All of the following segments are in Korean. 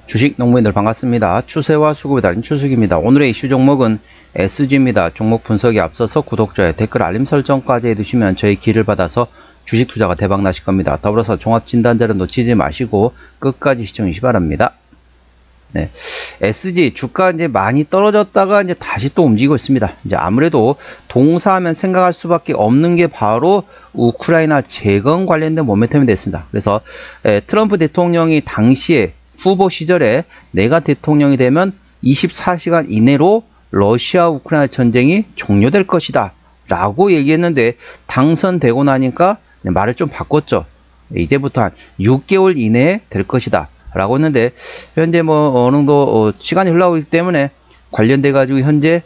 주식 농부인들 반갑습니다. 추세와 수급에 달린 추석입니다. 오늘의 이슈 종목은 SG입니다. 종목 분석에 앞서서 구독자의 댓글 알림 설정까지 해두시면 저희 길을 받아서 주식 투자가 대박 나실 겁니다. 더불어서 종합진단자를 놓치지 마시고 끝까지 시청해 주시기 바랍니다. 네. SG 주가 이제 많이 떨어졌다가 이제 다시 또 움직이고 있습니다. 이제 아무래도 동사하면 생각할 수밖에 없는 게 바로 우크라이나 재건 관련된 모멘텀이 됐습니다. 그래서 트럼프 대통령이 당시에 후보 시절에 내가 대통령이 되면 24시간 이내로 러시아 우크라이나 전쟁이 종료될 것이다 라고 얘기했는데 당선되고 나니까 말을 좀 바꿨죠. 이제부터 한 6개월 이내에 될 것이다 라고 했는데 현재 뭐 어느 정도 시간이 흘러가기 때문에 관련돼 가지고 현재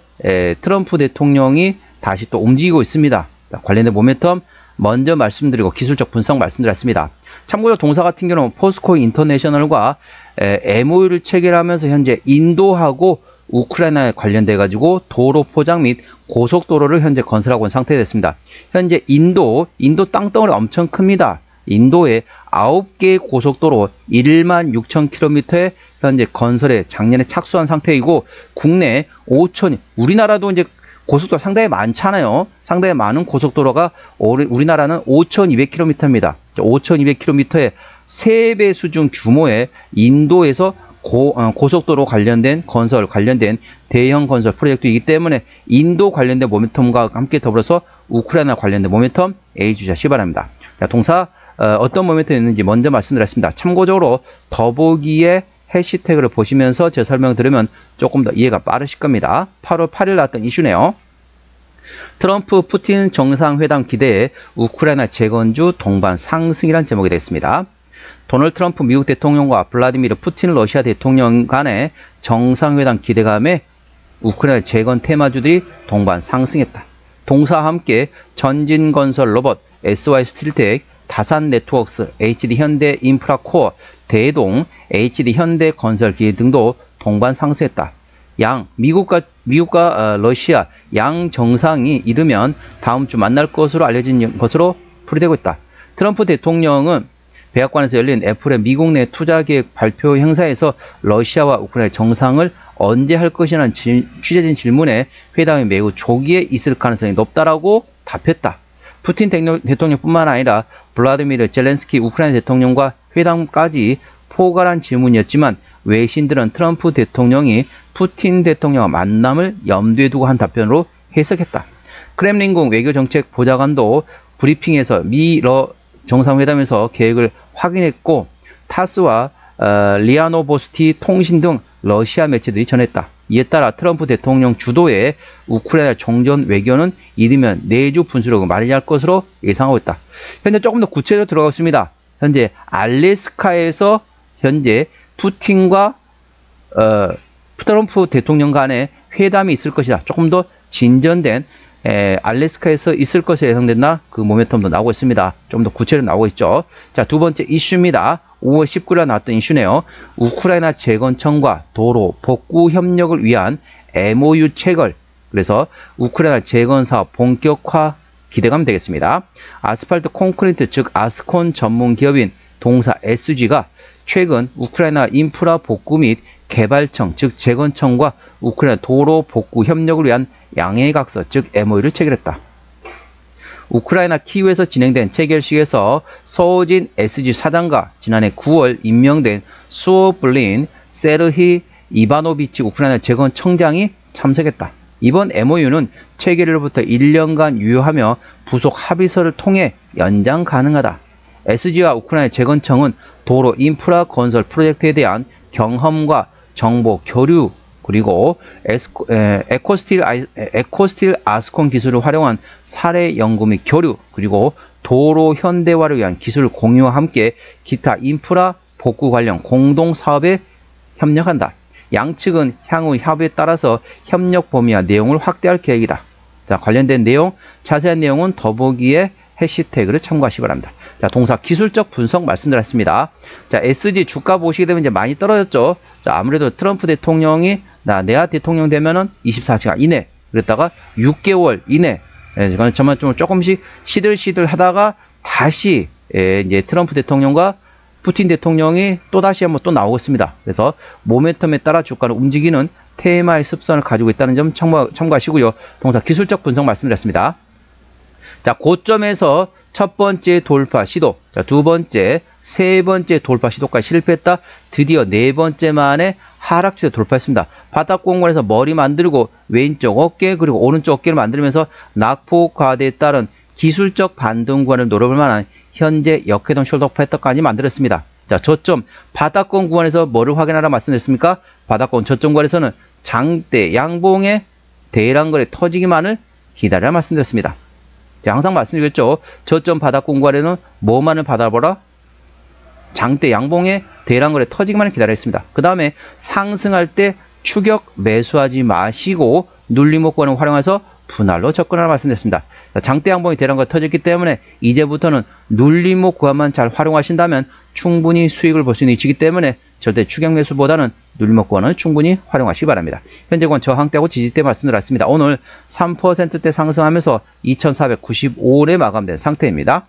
트럼프 대통령이 다시 또 움직이고 있습니다. 관련된 모멘텀 먼저 말씀드리고 기술적 분석 말씀드렸습니다. 참고로 동사 같은 경우는 포스코 인터내셔널과 MOU를 체결하면서 현재 인도하고 우크라이나에 관련돼 가지고 도로 포장 및 고속도로를 현재 건설하고 있는 상태가 됐습니다. 현재 인도 땅덩어리 엄청 큽니다. 인도에 9개의 고속도로 16,000km의 현재 건설에 작년에 착수한 상태이고 국내 5천, 우리나라도 이제 고속도로 상당히 많잖아요. 상당히 많은 고속도로가 우리나라는 5,200km입니다. 5,200km의 3배 수준 규모의 인도에서 고속도로 관련된 건설, 관련된 대형 건설 프로젝트이기 때문에 인도 관련된 모멘텀과 함께 더불어서 우크라이나 관련된 모멘텀 A주시하시기 바랍니다. 자, 동사 어떤 모멘텀이 있는지 먼저 말씀드렸습니다. 참고적으로 더보기에 해시태그를 보시면서 제 설명 들으면 조금 더 이해가 빠르실 겁니다. 8월 8일 나왔던 이슈네요. 트럼프 푸틴 정상회담 기대에 우크라이나 재건주 동반 상승이라는 제목이 되겠습니다. 도널드 트럼프 미국 대통령과 블라디미르 푸틴 러시아 대통령 간의 정상회담 기대감에 우크라이나 재건 테마주들이 동반 상승했다. 동사와 함께 전진건설 로봇, SY 스틸텍, 다산 네트워크스, HD 현대 인프라코어, 대동, HD 현대 건설기계 등도 동반 상승했다. 미국과 러시아 양 정상이 이르면 다음 주 만날 것으로 알려진 것으로 풀이되고 있다. 트럼프 대통령은 백악관에서 열린 애플의 미국 내 투자 계획 발표 행사에서 러시아와 우크라이나 정상을 언제 할 것이라는 취재진 질문에 회담이 매우 조기에 있을 가능성이 높다라고 답했다. 푸틴 대통령뿐만 아니라 블라디미르 젤렌스키 우크라이나 대통령과 회담까지 포괄한 질문이었지만 외신들은 트럼프 대통령이 푸틴 대통령과 만남을 염두에 두고 한 답변으로 해석했다. 크렘린궁 외교정책 보좌관도 브리핑에서 미러 정상회담에서 계획을 확인했고 타스와 리아노보스티 통신 등 러시아 매체들이 전했다. 이에 따라 트럼프 대통령 주도의 우크라이나 종전 외교는 이르면 내주 분수령을 마련할 것으로 예상하고 있다. 현재 조금 더 구체적으로 들어가고 있습니다. 현재 알래스카에서 현재 푸틴과 트럼프 대통령 간의 회담이 있을 것이다. 조금 더 진전된 알래스카에서 있을 것이 예상된다. 그 모멘텀도 나오고 있습니다. 좀 더 구체적으로 나오고 있죠. 자, 두 번째 이슈입니다. 5월 19일에 나왔던 이슈네요. 우크라이나 재건청과 도로 복구 협력을 위한 MOU 체결. 그래서 우크라이나 재건 사업 본격화 기대감 되겠습니다. 아스팔트 콘크리트 즉 아스콘 전문 기업인 동사 SG가 최근 우크라이나 인프라 복구 및 개발청 즉 재건청과 우크라이나 도로 복구 협력을 위한 양해각서 즉 MOU를 체결했다. 우크라이나 키이우에서 진행된 체결식에서 서호진 SG 사장과 지난해 9월 임명된 수오블린 세르히 이바노비치 우크라이나 재건청장이 참석했다. 이번 MOU는 체결일로부터 1년간 유효하며 부속 합의서를 통해 연장 가능하다. SG와 우크라이나 재건청은 도로 인프라 건설 프로젝트에 대한 경험과 정보 교류 그리고 에코스틸 아스콘 기술을 활용한 사례 연구 및 교류 그리고 도로 현대화를 위한 기술 공유와 함께 기타 인프라 복구 관련 공동 사업에 협력한다. 양측은 향후 협의에 따라서 협력 범위와 내용을 확대할 계획이다. 자, 관련된 내용, 자세한 내용은 더보기에 해시태그를 참고하시기 바랍니다. 자, 동사 기술적 분석 말씀드렸습니다. 자, SG 주가 보시게 되면 이제 많이 떨어졌죠. 자, 아무래도 트럼프 대통령이 내가 대통령 되면은 24시간 이내, 그랬다가 6개월 이내, 정말 좀 조금씩 시들시들 하다가 다시 이제 트럼프 대통령과 푸틴 대통령이 또다시 한번 또 나오겠습니다. 그래서 모멘텀에 따라 주가는 움직이는 테마의 습성을 가지고 있다는 점 참고하시고요. 동사 기술적 분석 말씀드렸습니다. 자, 고점에서 첫 번째 돌파 시도, 자, 두 번째, 세 번째 돌파 시도까지 실패했다. 드디어 네 번째 만에 하락 추세 돌파했습니다. 바닥 공간에서 머리 만들고 왼쪽 어깨 그리고 오른쪽 어깨를 만들면서 낙폭 과대에 따른 기술적 반등 구간을 노려볼 만한 현재 역회동 숄더 패턴까지 만들었습니다. 자, 저점 바닥권 구간에서 뭐를 확인하라 말씀드렸습니까? 바닥권 저점 구간에서는 장대 양봉의 대량거래 터지기만을 기다려라 말씀드렸습니다. 자, 항상 말씀드렸죠. 저점 바닥권 구간에는 뭐만을 받아보라? 장대 양봉의 대량거래 터지기만을 기다렸습니다. 그 다음에 상승할 때 추격 매수하지 마시고 눌림목권을 활용해서 분할로 접근하라 말씀드렸습니다. 장대 양봉이 대량거래 터졌기 때문에 이제부터는 눌림목 구간만 잘 활용하신다면 충분히 수익을 볼 수 있는 위치이기 때문에 절대 추격 매수보다는 눌림목 구간을 충분히 활용하시기 바랍니다. 현재 구간 저항대하고 지지대 말씀드렸습니다. 오늘 3%대 상승하면서 2495원에 마감된 상태입니다.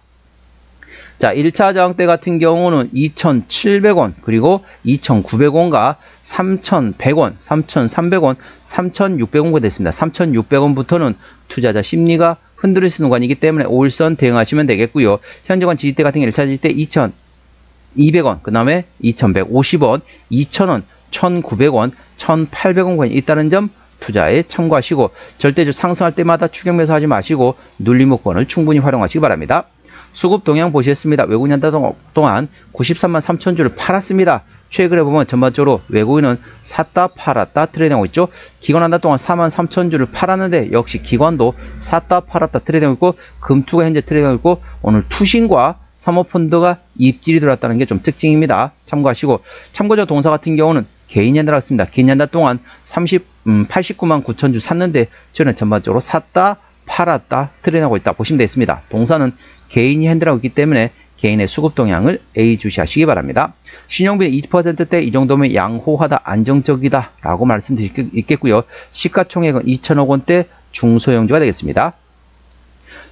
자, 1차 저항대 같은 경우는 2,700원, 그리고 2,900원과 3,100원, 3,300원, 3,600원가 됐습니다. 3,600원부터는 투자자 심리가 흔들리는 구간이기 때문에 5일선 대응하시면 되겠고요. 현재관 지지대 같은 경우 1차 지지대 2,200원, 그 다음에 2,150원, 2,000원, 1,900원, 1,800원 구간이 있다는 점 투자에 참고하시고 절대적 상승할 때마다 추격 매수하지 마시고 눌림목권을 충분히 활용하시기 바랍니다. 수급 동향 보시겠습니다. 외국인 한 달 동안 93만 3천 주를 팔았습니다. 최근에 보면 전반적으로 외국인은 샀다 팔았다 트레이딩하고 있죠. 기관 한 달 동안 4만 3천 주를 팔았는데 역시 기관도 샀다 팔았다 트레이딩하고 있고 금투가 현재 트레이딩하고 있고 오늘 투신과 사모펀드가 입질이 들어왔다는 게 좀 특징입니다. 참고하시고 참고적 동사 같은 경우는 개인이 한 달 왔습니다. 개인이 한 달 동안 89만 9천 주 샀는데 저는 전반적으로 샀다 팔았다 트레이딩하고 있다 보시면 되겠습니다. 동사는 개인이 핸들하고 있기 때문에 개인의 수급 동향을 예의주시하시기 바랍니다. 신용비는 20%대 이 정도면 양호하다 안정적이다 라고 말씀드릴 수 있겠고요. 시가총액은 2천억 원대 중소형주가 되겠습니다.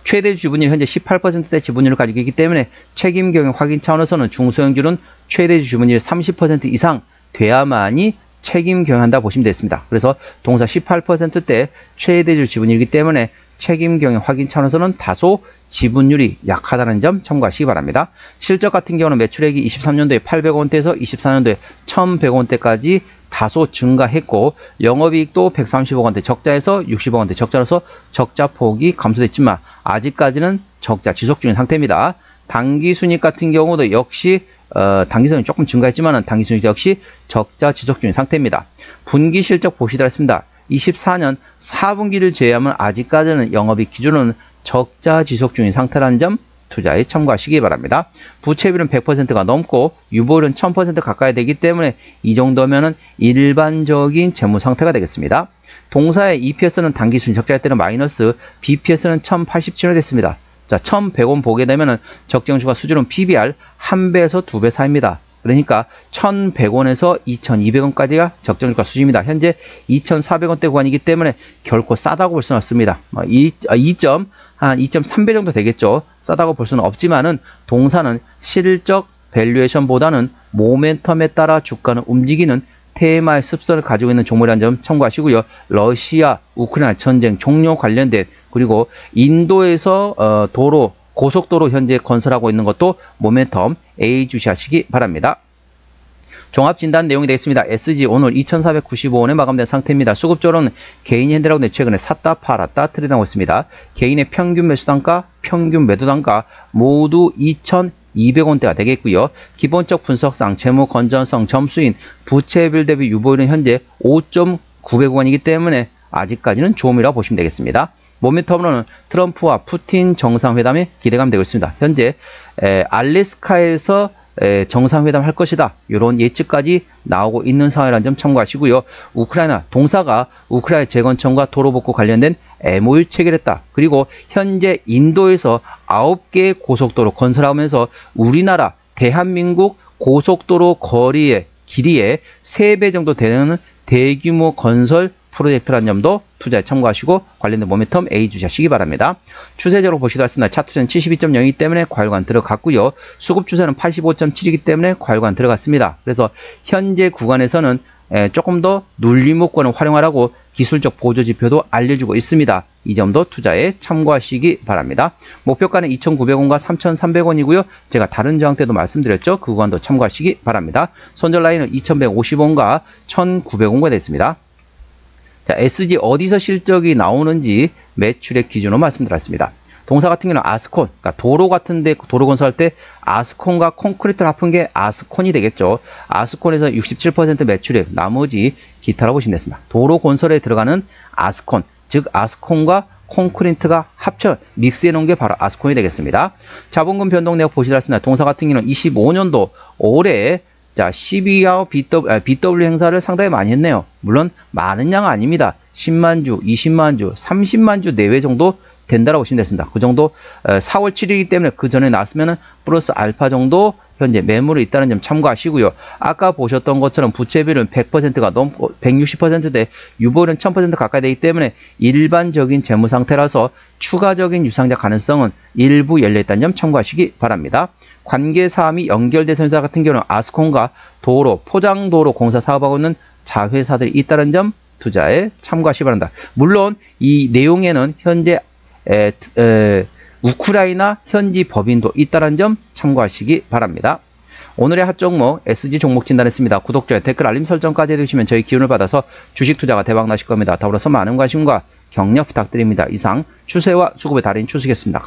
최대 지분율 현재 18%대 지분율을 가지고 있기 때문에 책임 경영 확인 차원에서는 중소형주는 최대 지분율 30% 이상 돼야만이 책임 경영한다 보시면 되겠습니다. 그래서 동사 18%대 최대주 지분율이기 때문에 책임 경영 확인 차원에서는 다소 지분율이 약하다는 점 참고하시기 바랍니다. 실적 같은 경우는 매출액이 23년도에 800원대에서 24년도에 1100원대까지 다소 증가했고 영업이익도 130억원대 적자에서 60억원대 적자로서 적자 폭이 감소됐지만 아직까지는 적자 지속 중인 상태입니다. 당기순이익 같은 경우도 역시 당기순이익이 조금 증가했지만 당기순이익 역시 적자 지속 중인 상태입니다. 분기 실적 보시더라 했습니다. 24년 4분기를 제외하면 아직까지는 영업이익 기준으로는 적자 지속 중인 상태라는 점 투자에 참고하시기 바랍니다. 부채비율은 100%가 넘고 유보율은 1000% 가까이 되기 때문에 이 정도면은 일반적인 재무 상태가 되겠습니다. 동사의 EPS는 당기순 적자일 때는 마이너스, BPS는 1087원 됐습니다. 자, 1100원 보게 되면은 적정주가 수준은 PBR 1배에서 2배 사이입니다. 그러니까 1100원에서 2200원까지가 적정주가 수준입니다. 현재 2400원대 구간이기 때문에 결코 싸다고 볼 수는 없습니다. 한 2.3배 정도 되겠죠. 싸다고 볼 수는 없지만은 동사는 실적 밸류에이션보다는 모멘텀에 따라 주가는 움직이는 테마의 습성을 가지고 있는 종목이라는 점 참고하시고요. 러시아, 우크라이나 전쟁 종료 관련된 그리고 인도에서 고속도로 현재 건설하고 있는 것도 모멘텀 예의주시하시기 바랍니다. 종합진단 내용이 되겠습니다. SG 오늘 2,495원에 마감된 상태입니다. 수급적으로는 개인이 핸들하고 최근에 샀다 팔았다 트레이드하고 있습니다. 개인의 평균 매수단가, 평균 매도단가 모두 2,200원대가 되겠고요. 기본적 분석상 재무 건전성 점수인 부채비율 대비 유보율은 현재 5.900원이기 때문에 아직까지는 좋음이라고 보시면 되겠습니다. 모멘텀으로는 트럼프와 푸틴 정상회담이 기대감 되고 있습니다. 현재 알래스카에서 정상회담 할 것이다. 이런 예측까지 나오고 있는 상황이라는 점 참고하시고요. 우크라이나 동사가 우크라이나 재건청과 도로복구 관련된 MOU 체결했다. 그리고 현재 인도에서 9개의 고속도로 건설하면서 우리나라 대한민국 고속도로 거리의 길이의 3배 정도 되는 대규모 건설 프로젝트라는 점도 투자에 참고하시고 관련된 모멘텀 A 주시기 바랍니다. 추세적으로 보시도록 하겠습니다. 차트는 72.02이기 때문에 과열관 들어갔고요. 수급 추세는 85.7이기 때문에 과열관 들어갔습니다. 그래서 현재 구간에서는 조금 더 눌림목권을 활용하라고 기술적 보조지표도 알려주고 있습니다. 이 점도 투자에 참고하시기 바랍니다. 목표가는 2,900원과 3,300원이고요. 제가 다른 저항 때도 말씀드렸죠. 그 구간도 참고하시기 바랍니다. 손절 라인은 2,150원과 1,900원가 됐습니다. 자, SG 어디서 실적이 나오는지 매출액 기준으로 말씀드렸습니다. 동사 같은 경우는 아스콘, 그러니까 도로 같은데 도로 건설할 때 아스콘과 콘크리트를 합한 게 아스콘이 되겠죠. 아스콘에서 67% 매출액, 나머지 기타라고 보시면 됐습니다. 도로 건설에 들어가는 아스콘, 즉 아스콘과 콘크리트가 합쳐 믹스해 놓은 게 바로 아스콘이 되겠습니다. 자본금 변동 내역 보시도록 하겠습니다. 동사 같은 경우는 25년도 올해 자, 12아웃 BW 행사를 상당히 많이 했네요. 물론 많은 양은 아닙니다. 10만 주, 20만 주, 30만 주 내외 정도 된다라고 보시면 됐습니다. 그 정도 4월 7일이기 때문에 그 전에 나왔으면 플러스 알파 정도 현재 매물이 있다는 점 참고하시고요. 아까 보셨던 것처럼 부채비율은 100%가 넘고 160%대 유보율은 1000% 가까이 되기 때문에 일반적인 재무 상태라서 추가적인 유상자 가능성은 일부 열려있다는 점 참고하시기 바랍니다. 관계사항이 연결된 회사 같은 경우는 아스콘과 도로, 포장도로 공사 사업하고 있는 자회사들이 있다는 점 투자에 참고하시기 바랍니다. 물론 이 내용에는 현재 우크라이나 현지 법인도 있다는 점 참고하시기 바랍니다. 오늘의 핫 종목 SG 종목 진단했습니다. 구독자의 댓글 알림 설정까지 해주시면 저희 기운을 받아서 주식 투자가 대박 나실 겁니다. 더불어서 많은 관심과 격려 부탁드립니다. 이상 추세와 수급의 달인 추수겠습니다.